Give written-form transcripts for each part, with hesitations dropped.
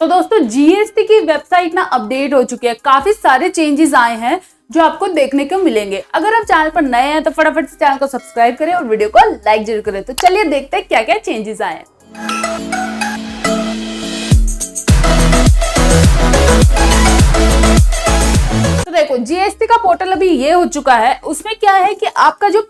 तो दोस्तों जीएसटी की वेबसाइट ना अपडेट हो चुकी है, काफी सारे चेंजेस आए हैं जो आपको देखने को मिलेंगे। अगर आप चैनल पर नए हैं तो फटाफट से चैनल को सब्सक्राइब करें और वीडियो को लाइक जरूर करें। तो चलिए देखते हैं क्या क्या चेंजेस आए हैं। तो देखो जीएसटी का पोर्टल अभी ये हो चुका है। उसमें क्या है कि आपका जो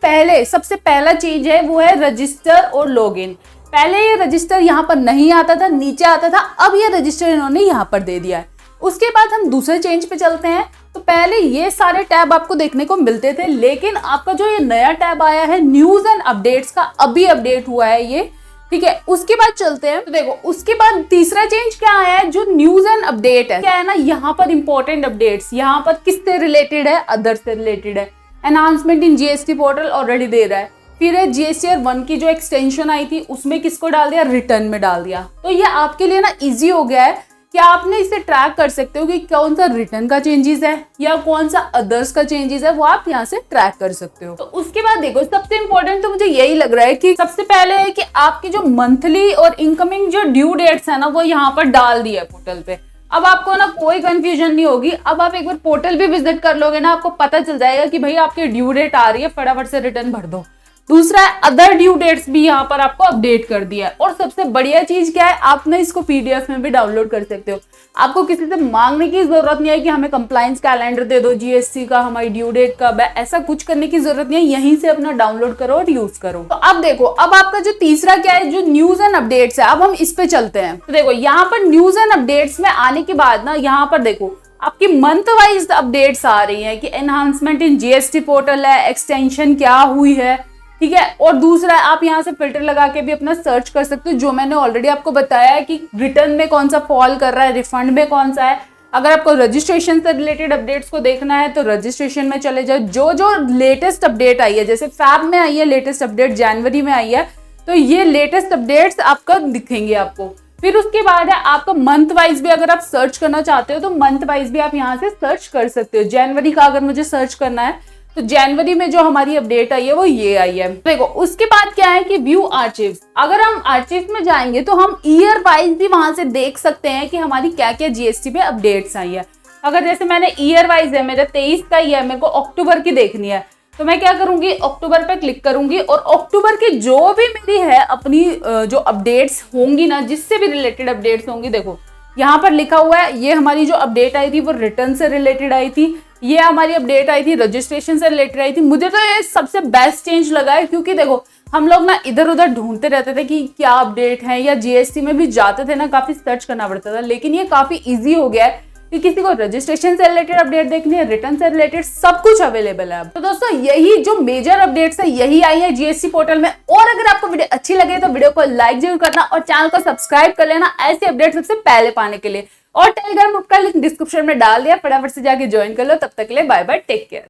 सबसे पहला चेंज है वो है रजिस्टर और लॉगिन। पहले ये रजिस्टर यहाँ पर नहीं आता था, नीचे आता था, अब ये रजिस्टर इन्होंने यहाँ पर दे दिया है। उसके बाद हम दूसरे चेंज पे चलते हैं। तो पहले ये सारे टैब आपको देखने को मिलते थे, लेकिन आपका जो ये नया टैब आया है न्यूज एंड अपडेट्स का, अभी अपडेट हुआ है ये, ठीक है। उसके बाद चलते हैं। तो देखो उसके बाद तीसरा चेंज क्या आया है, जो न्यूज एंड अपडेट है, क्या है ना, यहाँ पर इंपॉर्टेंट अपडेट्स, यहाँ पर किससे रिलेटेड है, अदर से रिलेटेड है। Announcement in GST portal already दे रहा है। फिर है जीएसटीआर 1 की जो एक्सटेंशन आई थी उसमें किसको डाल दिया, रिटर्न में डाल दिया। तो ये आपके लिए ना इजी हो गया है कि आपने इसे ट्रैक कर सकते हो कि कौन सा रिटर्न का चेंजेस है या कौन सा अदर्स का चेंजेस है, वो आप यहाँ से ट्रैक कर सकते हो। तो उसके बाद देखो सबसे इंपॉर्टेंट तो मुझे यही लग रहा है कि सबसे पहले है कि आपकी जो मंथली और इनकमिंग जो ड्यू डेट्स है ना, वो यहाँ पर डाल दिया है पोर्टल पे। अब आपको ना कोई कंफ्यूजन नहीं होगी। अब आप एक बार पोर्टल भी विजिट कर लोगे ना, आपको पता चल जाएगा कि भाई आपकी ड्यू डेट आ रही है, फटाफट से रिटर्न भर दो। दूसरा है अदर ड्यू डेट्स भी यहाँ पर आपको अपडेट कर दिया है। और सबसे बढ़िया चीज क्या है, आप ना इसको पीडीएफ में भी डाउनलोड कर सकते हो। आपको किसी से मांगने की जरूरत नहीं है कि हमें कंप्लायंस कैलेंडर दे दो जीएसटी का, हमारी ड्यू डेट कब है, ऐसा कुछ करने की जरूरत नहीं है। यहीं से अपना डाउनलोड करो और यूज करो। तो अब देखो, अब आपका जो तीसरा क्या है, जो न्यूज एंड अपडेट्स है, अब हम इस पे चलते हैं। तो देखो यहाँ पर न्यूज एंड अपडेट्स में आने के बाद ना, यहाँ पर देखो आपकी मंथ वाइज अपडेट्स आ रही है कि एनहांसमेंट इन जीएसटी पोर्टल है, एक्सटेंशन क्या हुई है, ठीक है। और दूसरा आप यहाँ से फिल्टर लगा के भी अपना सर्च कर सकते हो, जो मैंने ऑलरेडी आपको बताया है कि रिटर्न में कौन सा फॉल कर रहा है, रिफंड में कौन सा है। अगर आपको रजिस्ट्रेशन से रिलेटेड अपडेट्स को देखना है तो रजिस्ट्रेशन में चले जाओ। जो लेटेस्ट अपडेट आई है, जैसे फैब में आई है लेटेस्ट अपडेट, जनवरी में आई है, तो ये लेटेस्ट अपडेट्स आपका दिखेंगे आपको। फिर उसके बाद है आपका मंथ वाइज भी अगर आप सर्च करना चाहते हो तो मंथ वाइज भी आप यहाँ से सर्च कर सकते हो। जनवरी का अगर मुझे सर्च करना है तो जनवरी में जो हमारी अपडेट आई है वो ये आई है। देखो उसके बाद क्या है कि व्यू आर्चिव्स। अगर हम आर्चिव्स में जाएंगे तो हम ईयर वाइज भी वहां से देख सकते हैं कि हमारी क्या क्या जीएसटी पे अपडेट्स आई है। अगर जैसे मैंने ईयर वाइज है, मेरा 23 का ही है, मेरे को अक्टूबर की देखनी है, तो मैं क्या करूंगी, अक्टूबर पे क्लिक करूंगी और अक्टूबर की जो भी मेरी है अपनी जो अपडेट्स होंगी ना, जिससे भी रिलेटेड अपडेट्स होंगी, देखो यहाँ पर लिखा हुआ है ये हमारी जो अपडेट आई थी वो रिटर्न से रिलेटेड आई थी, ये हमारी अपडेट आई थी रजिस्ट्रेशन से रिलेटेड आई थी। मुझे तो ये सबसे बेस्ट चेंज लगा है, क्योंकि देखो हम लोग ना इधर उधर ढूंढते रहते थे कि क्या अपडेट है, या जीएसटी में भी जाते थे ना, काफी सर्च करना पड़ता था। लेकिन ये काफी इजी हो गया है कि किसी को रजिस्ट्रेशन से रिलेटेड अपडेट देखनी है, रिटर्न से रिलेटेड, सब कुछ अवेलेबल है। तो दोस्तों यही जो मेजर अपडेट्स है यही आई है जीएसटी पोर्टल में। और अगर आपको वीडियो अच्छी लगे तो वीडियो को लाइक जरूर करना और चैनल को सब्सक्राइब कर लेना ऐसे अपडेट सबसे पहले पाने के लिए। और टेलीग्राम ग्रुप का लिंक डिस्क्रिप्शन में डाल दिया, फटाफट से जाके ज्वाइन कर लो। तब तक के लिए बाय बाय, टेक केयर।